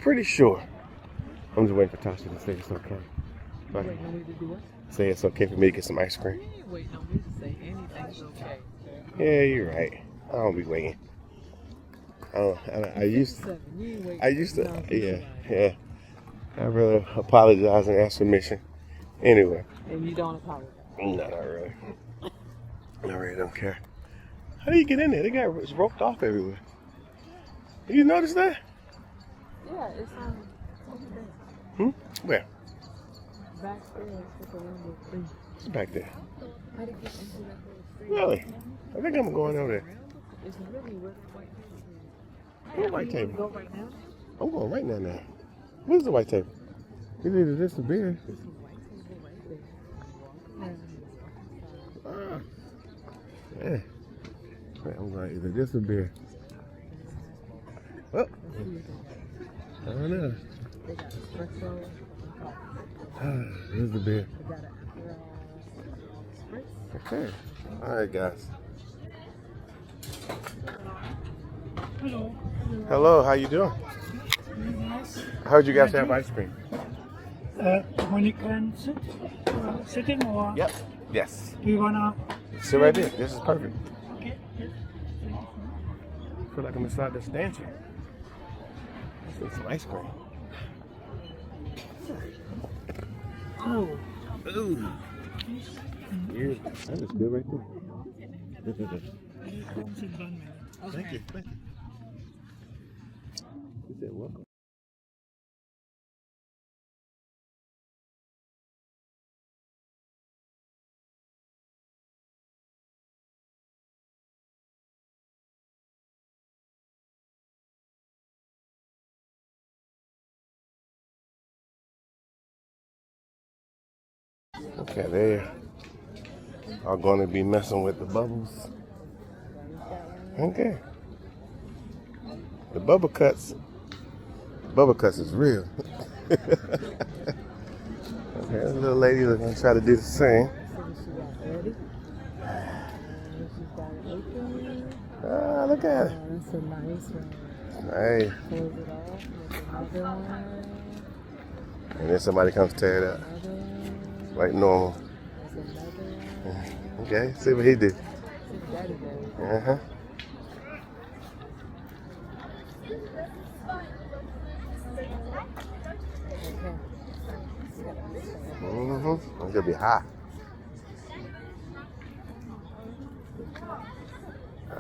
S1: pretty sure. I'm just waiting for Tasha to say it's okay.
S2: Wait, no need to do what?
S1: Say it's okay for me to get some ice cream.
S2: You ain't waiting on me to say anything's okay.
S1: Yeah, you're right. I don't be waiting. I used to. Yeah. I really apologize and ask permission. Anyway.
S2: And you don't apologize?
S1: No, not really. I really don't care. How do you get in there? They got it's roped off everywhere. Did you notice that?
S2: Yeah, it's over there.
S1: Where?
S2: Back there, it's like a little thing.
S1: It's back there.
S2: How to get into that little street?
S1: Really? I think I'm going over there.
S2: It's really where the white table is.
S1: Where's the white
S2: You
S1: table?
S2: go right now?
S1: I'm going right now. Where's the white table? It's either this or beer.
S2: There's a white table right there.
S1: Yeah. Right, I'm going either this or beer. Well, I don't know.
S2: They got espresso.
S1: Here's the beer.
S2: They got an spritz.
S1: Okay. All right, guys.
S3: Hello.
S1: Hello, how you doing?
S3: Very nice.
S1: I heard you guys have ice cream.
S3: When you can sit, sitting or
S1: Yep. Yes.
S3: do you wanna?
S1: Sit right there. This is perfect.
S3: Okay. Yes.
S1: I feel like I'm inside this stanchion. Let's get some ice cream.
S3: Oh.
S1: Ooh. Yeah, that is good right there.
S3: Sit 1 minute.
S1: Thank you. He said welcome. Okay, they are going to be messing with the bubbles. Okay. The bubble cuts is real. Okay, this little lady is going to try to do the same. Ah, look at it.
S2: That's a nice one.
S1: Hey,
S2: Close it off with another one.
S1: and then somebody comes tear it up
S2: Another one.
S1: like normal.
S2: There's another one.
S1: Okay, see what he did.
S2: Daddy goes.
S1: Uh-huh. Mm-hmm. It's gonna be hot.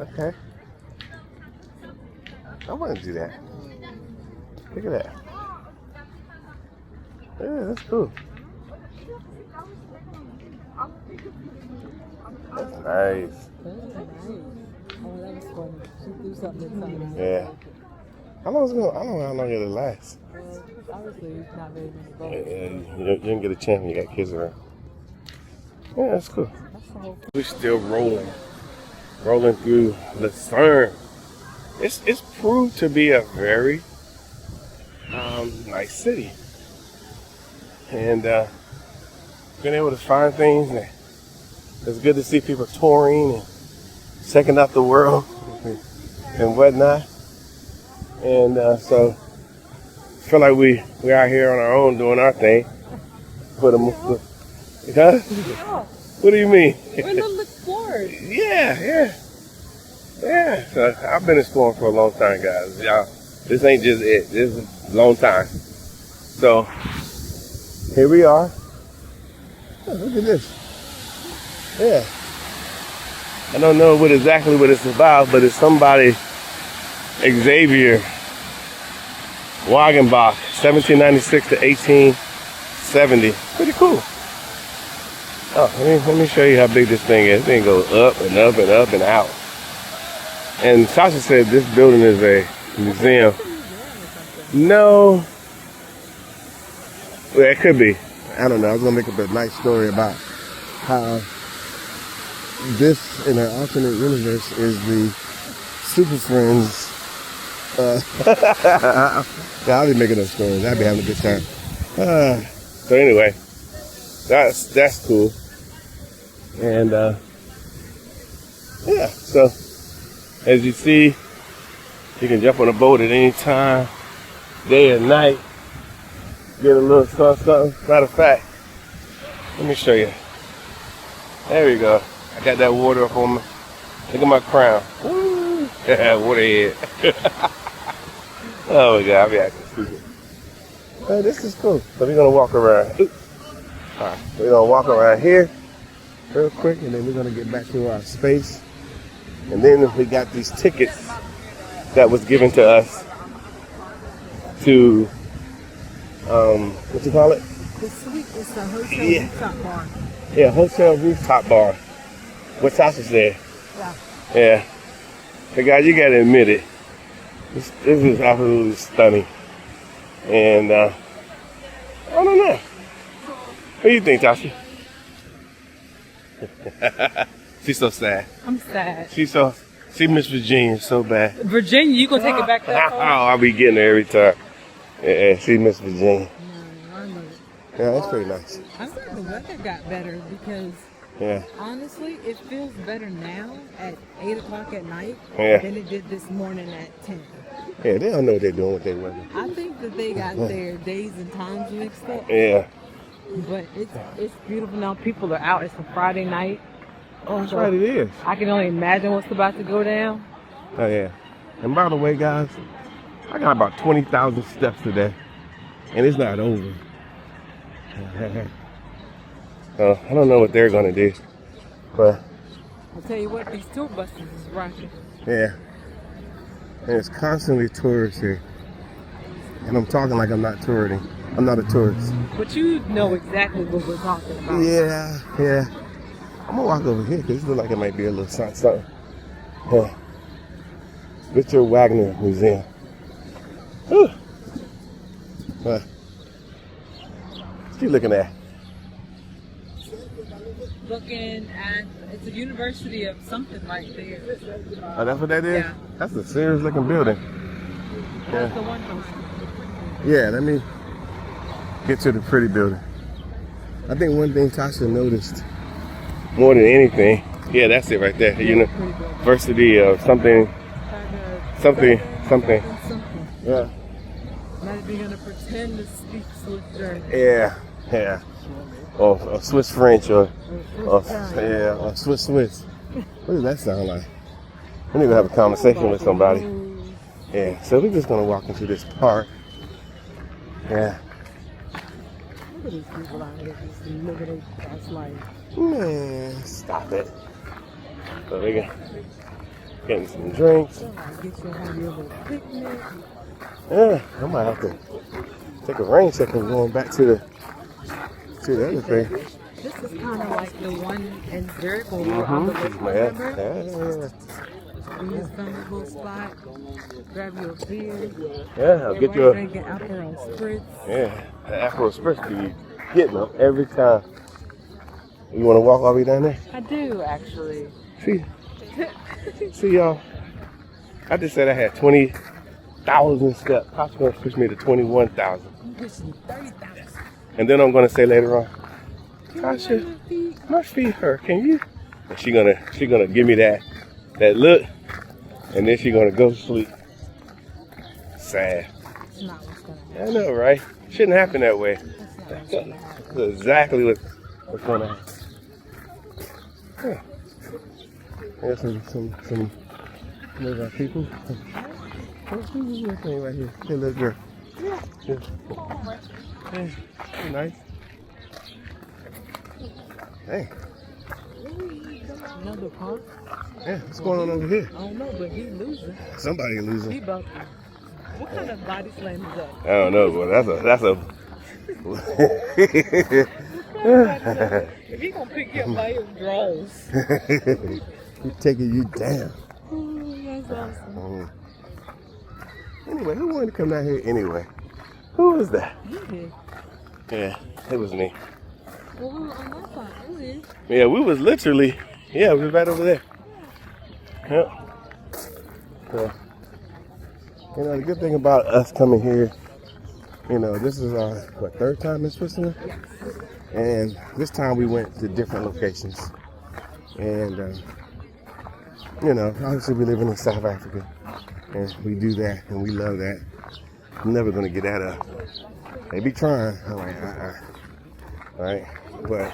S1: Okay. I want to do that. Look at that. Yeah, that's cool. That's nice.
S2: Very nice. Oh, that was funny. She threw something inside.
S1: Yeah. How long is it gonna? I don't know how long it'll last.
S2: Well, obviously, it's not very many
S1: Yeah,
S2: boats.
S1: you didn't get a chance when you got kids around. Yeah, that's cool.
S2: That's the whole.
S1: We're still rolling through Lucerne. It's proved to be a very nice city, and been able to find things. And it's good to see people touring and checking out the world and whatnot. And so I feel like we out here on our own doing our thing. For the because What do you mean?
S2: We're little explorers.
S1: Yeah. So I've been exploring for a long time, guys. Y'all, this ain't just it. This is a long time. So here we are. Oh, look at this. Yeah. I don't know exactly what it's about, but it's somebody, Xavier Wagenbach, 1796 to 1870. Pretty cool. Oh, let me show you how big this thing is. This thing goes up and up and up and out. And Sasha said this building is a museum. No. Well, it could be. I don't know. I was going to make up a nice story about how this, in an alternate universe, is the Super Friends. Yeah, I'll be making up stories. I'll be having a good time. So anyway, that's cool. And yeah, so as you see, you can jump on a boat at any time, day or night, get a little something. Matter of fact, let me show you. There we go. I got that water up on me. Look at my crown. Woo! Yeah, waterhead. Oh my God, I'll be acting stupid. This is cool. So we're gonna walk around. Alright, we're gonna walk around here real quick, and then we're gonna get back to our space. And then we got these tickets that was given to us to what you call it?
S2: It's a hotel rooftop bar.
S1: Yeah, hotel rooftop bar. What Tasha said. Yeah. But guys, you gotta admit it. This is absolutely stunning. And I don't know. What do you think, Tasha? She's so sad.
S2: I'm sad.
S1: She miss Virginia so bad.
S2: Virginia, you gonna take it back that
S1: Oh,
S2: far?
S1: I'll be getting her every time. Yeah, she miss Virginia.
S2: I love it.
S1: Yeah, that's pretty nice.
S2: I'm glad the weather got better because
S1: Yeah.
S2: honestly, it feels better now at 8 o'clock at night
S1: Yeah.
S2: than it did this morning at 10.
S1: Yeah, they don't know what they're doing with their weather.
S2: I think that they got their days and times mixed up,
S1: Yeah.
S2: but it's beautiful now. People are out. It's a Friday night.
S1: Oh, that's right, it is.
S2: I can only imagine what's about to go down.
S1: Oh, yeah. And by the way, guys, I got about 20,000 steps today, and it's not over. I don't know what they're going to do, but
S2: I'll tell you what, these tour buses is rocking.
S1: yeah. And it's constantly tourists here. And I'm talking like I'm not touring. I'm not a tourist.
S2: But you know exactly what we're talking about.
S1: Yeah. I'm gonna walk over here because it looks like it might be a little something. Yeah. Richard Wagner Museum. Whew. What you looking at?
S2: Looking at, it's a university of something right there.
S1: Oh, that's what that is?
S2: Yeah.
S1: That's a serious looking building.
S2: That's the one house.
S1: Yeah, let me get to the pretty building. I think one thing Tasha noticed more than anything, yeah, that's it right there. University of something. Yeah.
S2: Not even gonna pretend to speak Lucerne.
S1: Yeah. Or Swiss French or Swiss. What does that sound like? We need to have a conversation with somebody. Yeah, so we're just gonna walk into this park. Yeah.
S2: Look at these people out here just living their best life.
S1: Man, stop it. So we're getting some drinks.
S2: Get you have your little picnic.
S1: Yeah, I might have to take a rain check and going back to the other thing.
S2: This is kind of like the one in Jericho.
S1: Remember?
S2: You just come to a little spot, grab your beer.
S1: Yeah, I'll get you a
S2: drink an Aperol Spritz.
S1: the Aperol Spritz be getting them every time. You want to walk all the way down there?
S2: I do actually.
S1: See y'all. I just said I had 20,000 steps. Pop's gonna push me to 21,000.
S2: You pushing 30,000.
S1: And then I'm gonna say later on, Tasha, my feet hurt. Can you? And she gonna give me that look, and then she gonna go to sleep. Sad.
S2: That's not what's gonna
S1: I
S2: happen.
S1: know, right? Shouldn't happen that way.
S2: That's not what's gonna happen.
S1: That's exactly what's gonna happen. Yeah. There's some of our people. What's this little thing right here? Hey, little girl. Yeah. Hey, nice. Hey.
S2: Another punk?
S1: Yeah, what's going on over here?
S2: I don't know, but he's losing.
S1: Somebody
S2: He
S1: losing.
S2: about to. What kind of body slam is that?
S1: I don't know, but that's a.
S2: If he gonna pick you up by your drawers.
S1: He's taking you down.
S2: Oh, that's awesome.
S1: Anyway, who wanted to come down here anyway? Who was that?
S2: Yeah.
S1: Yeah, it was me.
S2: Well, on that side, earlier.
S1: Yeah, we was literally, we was right over there. Yep. So, the good thing about us coming here, this is our, third time in Switzerland?
S2: Yes.
S1: And this time we went to different locations. And, obviously we live in South Africa. And we do that, and we love that. I'm never going to get that up. They be trying. I'm like, Right? But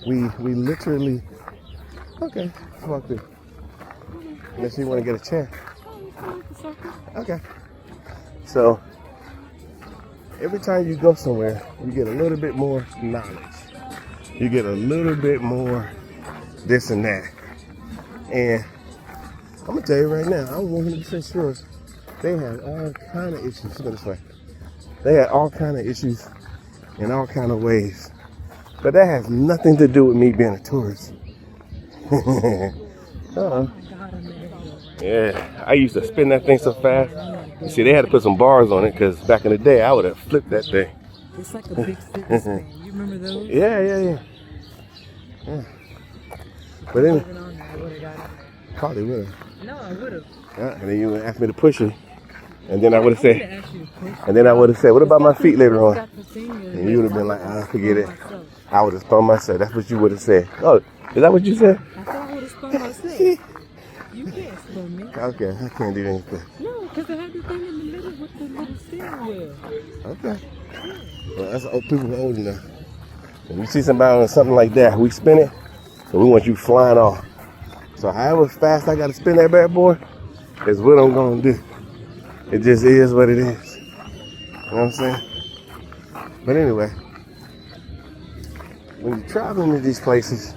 S1: we literally, okay, walk through. Unless you want to get a chair. Okay. So, every time you go somewhere, you get a little bit more knowledge. You get a little bit more this and that. And I'm going to tell you right now, I'm 100% sure they had all kind of issues. Look at this way. They had all kind of issues in all kind of ways. But that has nothing to do with me being a tourist. Yeah, I used to spin that thing so fast. You see, they had to put some bars on it because back in the day, I would have flipped that thing.
S2: It's like a big stick span. You remember those?
S1: Yeah. But then, probably would have.
S2: No, I would have.
S1: Yeah, and then you would ask me to push it. And then I would have said,
S2: what
S1: what about my feet later on? And you would have been like, forget it. I would have spun myself. That's what you would have said. Oh, is that what you said?
S2: I thought I would have spun myself. You can't spun me.
S1: Okay, I can't do anything.
S2: No, because I had the thing in the middle with the little steering wheel.
S1: Okay. Well, that's old people old enough. When you see somebody on something like that, we spin it, so we want you flying off. So however fast I got to spin that bad boy is what I'm going to do. It just is what it is. You know what I'm saying? But anyway, when you're traveling to these places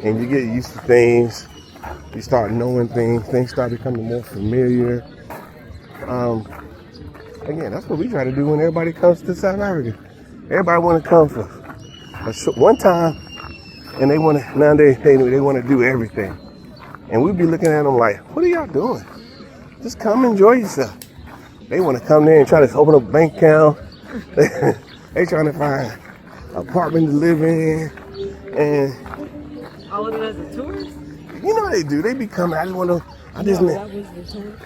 S1: and you get used to things, you start knowing things start becoming more familiar. Again, that's what we try to do when everybody comes to South Africa. Everybody want to come for one time, and they want to now they want to do everything, and we be looking at them like, what are y'all doing? Just come enjoy yourself. They want to come there and try to open up a bank account. They trying to find an apartment to live in, and
S2: all of it as a tourist?
S1: You know what they do? They be coming. I just want to.
S2: That was the tourist.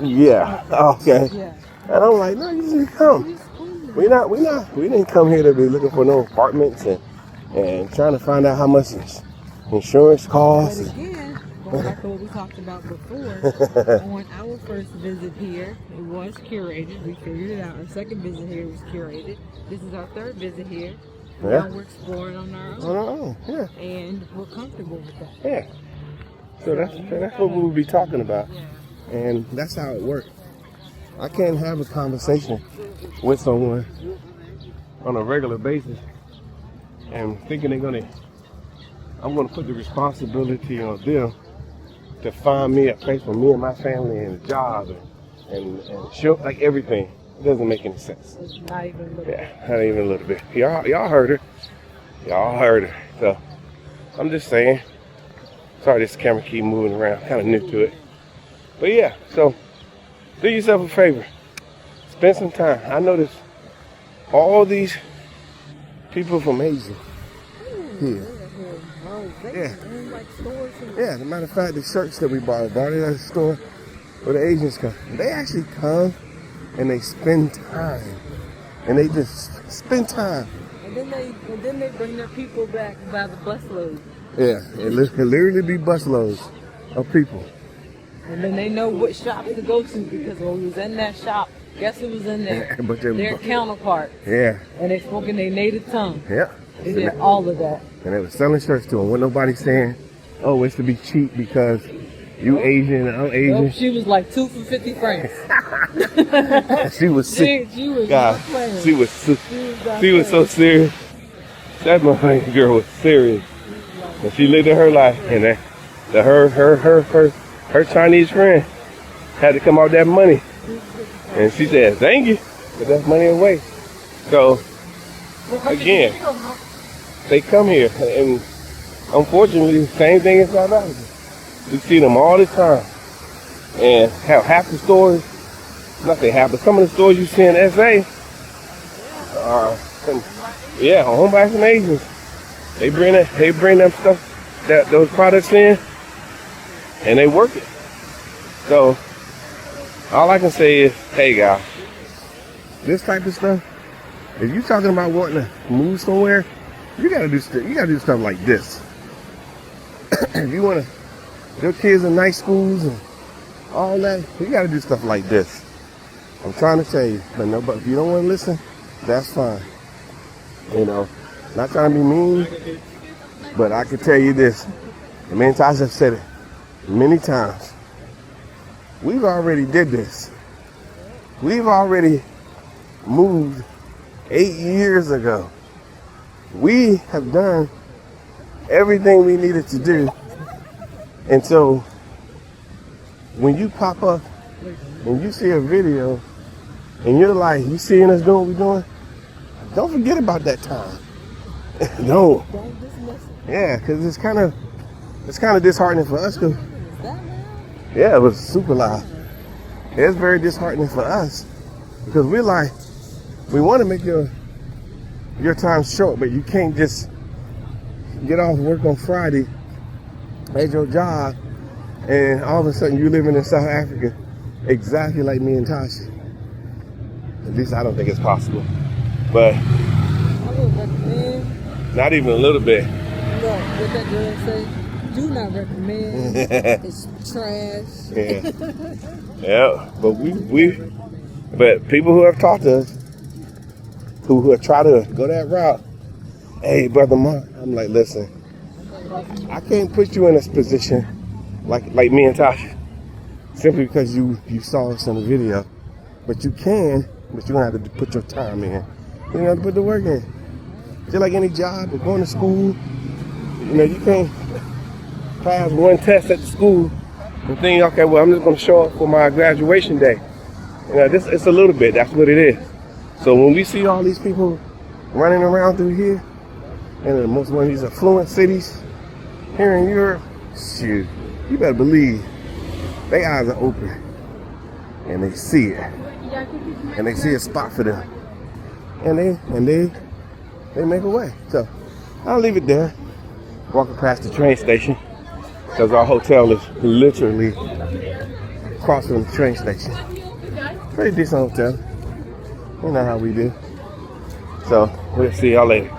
S1: Yeah. Okay.
S2: Yeah.
S1: And I'm like, no, you just come. We didn't come here to be looking for no apartments and trying to find out how much insurance costs.
S2: But again, going back to what we talked about before, on our first visit here, it was curated. We figured it out. Our second visit here was curated. This is our third visit here.
S1: Yeah.
S2: Now we're exploring on our own.
S1: On our own, yeah.
S2: And we're comfortable with that.
S1: Yeah. So that's what we'll be talking about.
S2: Yeah.
S1: And that's how it works. I can't have a conversation with someone on a regular basis and thinking I'm gonna put the responsibility on them to find me a place for me and my family and a job and show like everything. It doesn't make any sense.
S2: Not even a little bit.
S1: Yeah, not even a little bit. Y'all heard her. Y'all heard her. So I'm just saying. Sorry, this camera keep moving around. Kind of new to it. But yeah, so do yourself a favor. Spend some time. I noticed all these people from Asia here. Yeah. Yeah, as a matter of fact, the shirts that we bought it at the store where the Asians come. They actually come and they spend time. And they just spend time.
S2: And then they bring their people back by the busload.
S1: Yeah, it literally be busloads of people.
S2: And then they know what shops to go to because when we was in that shop, guess who was in there?
S1: But
S2: their counterparts.
S1: Yeah.
S2: And they spoke in their native tongue.
S1: Yeah.
S2: They did all of that.
S1: And they were selling shirts to them. Wasn't nobody saying oh, it's to be cheap because you Asian and I'm Asian.
S2: Nope, she was like 2 for 50 francs.
S1: She was sick.
S2: She was
S1: God,
S2: not playing.
S1: she was so
S2: playing.
S1: serious. That motherfucking girl was serious. And she lived her life. And her Chinese friend had to come out that money. And she said, thank you, but that's money away. So, again, they come here. And unfortunately, the same thing in South Africa. We see them all the time. And have half the stores, not say half, but some of the stores you see in SA are, owned by some Asians. They bring them stuff, those products in, and they work it. So, all I can say is, hey guys, this type of stuff, if you're talking about wanting to move somewhere, you gotta do stuff like this. If you wanna, your kids in nice schools and all that, you gotta do stuff like this. I'm trying to tell you, but if you don't want to listen, that's fine. You know, not trying to be mean, but I can tell you this. And me and Tasha have said it many times. We've already did this. We've already moved 8 years ago. We have done everything we needed to do. And so when you pop up and you see a video and you're like, you seeing us doing what we're doing, don't forget about that time. Don't. Yeah, because it's kind of disheartening for us. Yeah, it was super loud. It's very disheartening for us because we're like, we want to make your time short, but you can't just get off work on Friday at your job and all of a sudden you're living in South Africa exactly like me and Tasha. At least I don't think it's possible. But
S2: I would recommend.
S1: Not even a little bit.
S2: Look, what that girl say, do not recommend. It's trash.
S1: Yeah. Yeah. But people who have talked to us, who have tried to go that route, hey, Brother Mark, I'm like, listen, I can't put you in this position like me and Tasha, simply because you saw us in the video. But you can, but you're going to have to put your time in. You have to put the work in. Just like any job or going to school, you can't pass one test at the school and think, okay, well, I'm just going to show up for my graduation day. It's a little bit, that's what it is. So when we see all these people running around through here, and in most one of these affluent cities here in Europe, shoot, you better believe their eyes are open and they see it, and they see a spot for them, and they make a way. So I'll leave it there, walking past the train station, because our hotel is literally across from the train station. Pretty decent hotel. You know how we do. So we'll see y'all later.